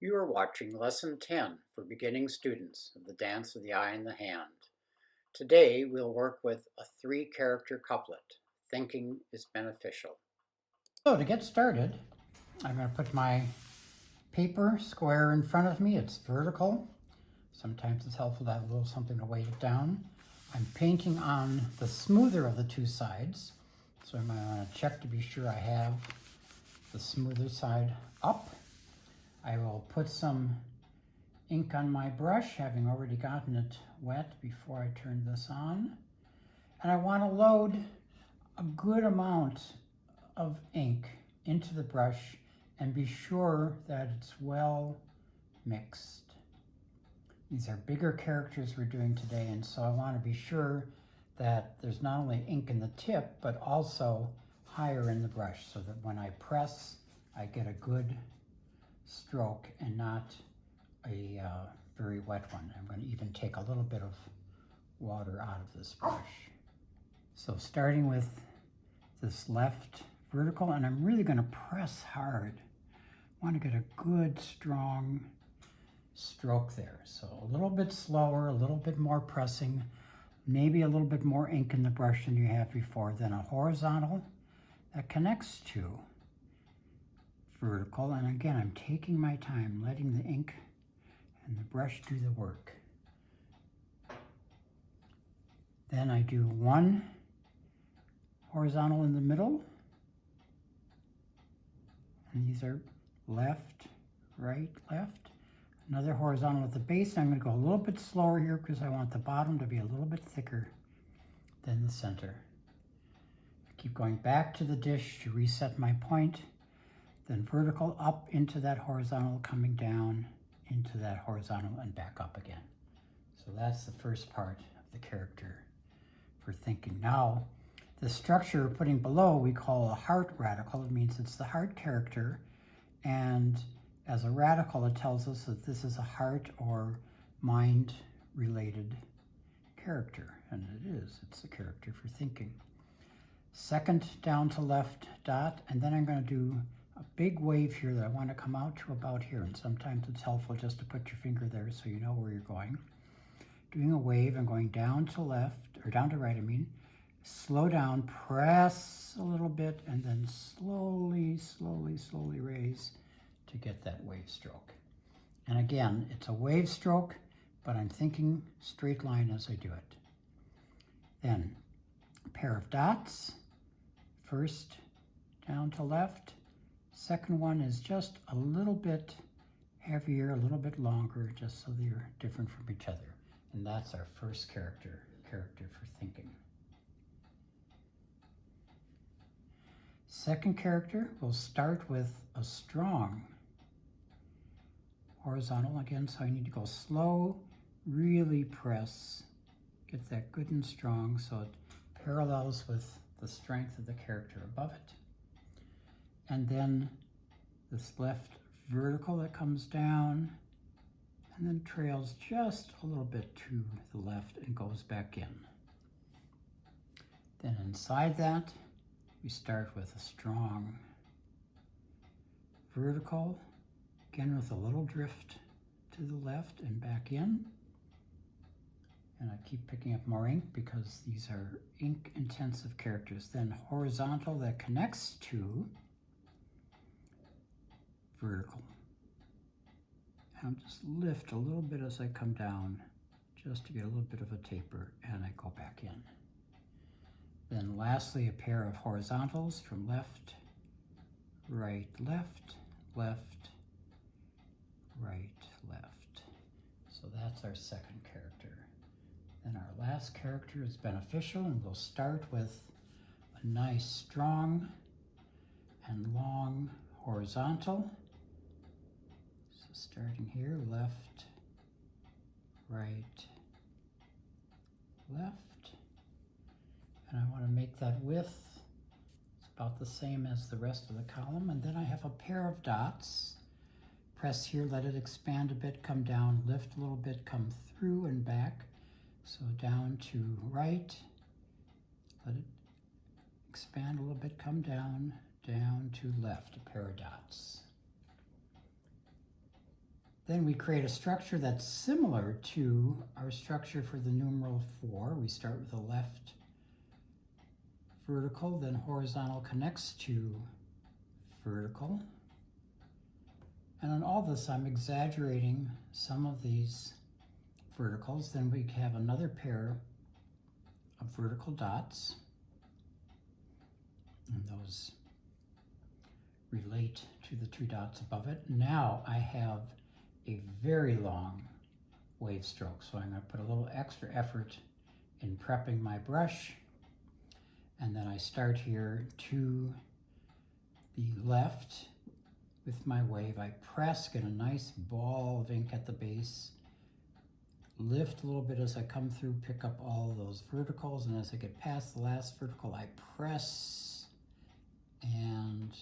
You are watching Lesson 10 for beginning students of the Dance of the Eye and the Hand. Today we'll work with a three-character couplet, Thinking is Beneficial. So to get started, I'm going to put my paper square in front of me. It's vertical. Sometimes it's helpful to have a little something to weight it down. I'm painting on the smoother of the two sides. So I'm going to check to be sure I have the smoother side up. I will put some ink on my brush, having already gotten it wet before I turn this on. And I want to load a good amount of ink into the brush and be sure that it's well mixed. These are bigger characters we're doing today, and so I want to be sure that there's not only ink in the tip, but also higher in the brush, so that when I press, I get a good stroke and not a very wet one. I'm going to even take a little bit of water out of this brush. So starting with this left vertical, and I'm really going to press hard. I want to get a good strong stroke there. So a little bit slower, a little bit more pressing, maybe a little bit more ink in the brush than you have before, then a horizontal that connects to vertical. And again, I'm taking my time, letting the ink and the brush do the work. Then I do one horizontal in the middle, and these are left, right, left. Another horizontal at the base. I'm going to go a little bit slower here because I want the bottom to be a little bit thicker than the center. I keep going back to the dish to reset my point, then vertical up into that horizontal, coming down into that horizontal and back up again. So that's the first part of the character for thinking. Now, the structure we're putting below we call a heart radical. It means it's the heart character, and as a radical it tells us that this is a heart or mind related character, and it is. It's a character for thinking. Second down to left dot, and then I'm going to do a big wave here that I want to come out to about here, and sometimes it's helpful just to put your finger there so you know where you're going. Doing a wave and going down to left, or down to right, I mean. Slow down, press a little bit, and then slowly, slowly, slowly raise to get that wave stroke. And again, it's a wave stroke, but I'm thinking straight line as I do it. Then a pair of dots. First down to left. Second one is just a little bit heavier, a little bit longer, just so they're different from each other. And that's our first character for thinking. Second character, we'll start with a strong horizontal again, so I need to go slow, really press, get that good and strong so it parallels with the strength of the character above it. And then this left vertical that comes down and then trails just a little bit to the left and goes back in. Then inside that, we start with a strong vertical, again with a little drift to the left and back in. And I keep picking up more ink because these are ink intensive characters. Then horizontal that connects to vertical. And I'll just lift a little bit as I come down just to get a little bit of a taper, and I go back in. Then lastly, a pair of horizontals from left, right, left, left, right, left. So that's our second character. Then our last character is beneficial, and we'll start with a nice strong and long horizontal. So starting here, left, right, left. And I want to make that width, it's about the same as the rest of the column. And then I have a pair of dots. Press here, let it expand a bit, come down, lift a little bit, come through and back. So down to right, let it expand a little bit, come down, down to left, a pair of dots. Then we create a structure that's similar to our structure for the numeral 4. We start with a left vertical, then horizontal connects to vertical. And on all this, I'm exaggerating some of these verticals. Then we have another pair of vertical dots, and those relate to the two dots above it. Now I have a very long wave stroke, so I'm going to put a little extra effort in prepping my brush, and then I start here to the left with my wave. I press, get a nice ball of ink at the base, lift a little bit as I come through, pick up all of those verticals, and as I get past the last vertical, I press and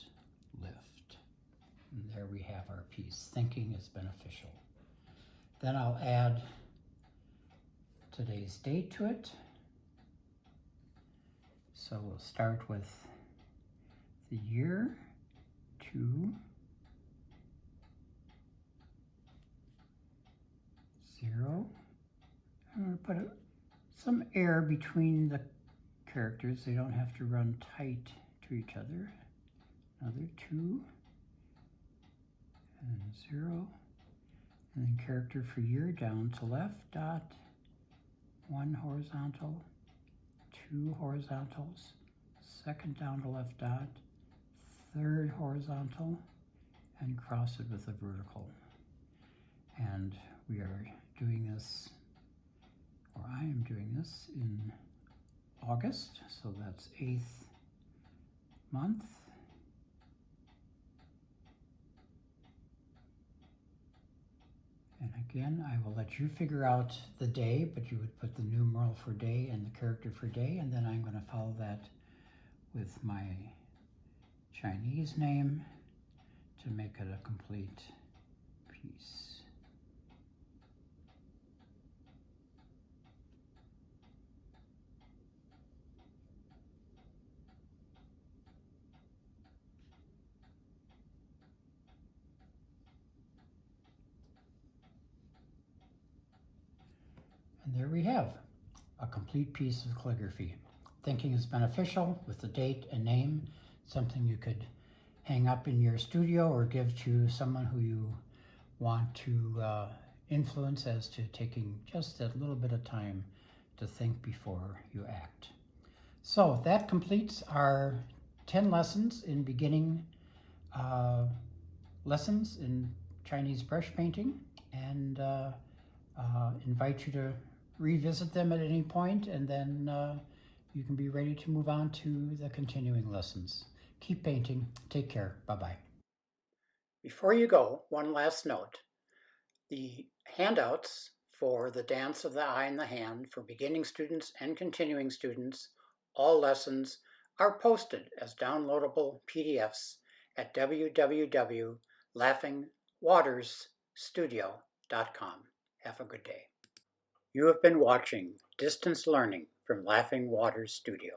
lift. And there we have our piece. Thinking is beneficial. Then I'll add today's date to it. So we'll start with the year 2 0. I'm going to put some air between the characters. They don't have to run tight to each other. Another 2 and 0. And then character for year down to left, dot, 1 horizontal, 2 horizontals, second down to left dot, third horizontal, and cross it with a vertical. And we are doing this, or I am doing this in August, so that's 8th month. And again, I will let you figure out the day, but you would put the numeral for day and the character for day, and then I'm going to follow that with my Chinese name to make it a complete piece. And there we have a complete piece of calligraphy. Thinking is beneficial with the date and name, something you could hang up in your studio or give to someone who you want to influence as to taking just a little bit of time to think before you act. So that completes our 10 lessons in beginning lessons in Chinese brush painting, and invite you to revisit them at any point, and then you can be ready to move on to the continuing lessons. Keep painting. Take care. Bye-bye. Before you go, one last note. The handouts for the Dance of the Eye and the Hand for beginning students and continuing students, all lessons, are posted as downloadable PDFs at www.laughingwatersstudio.com. Have a good day. You have been watching Distance Learning from Laughing Waters Studio.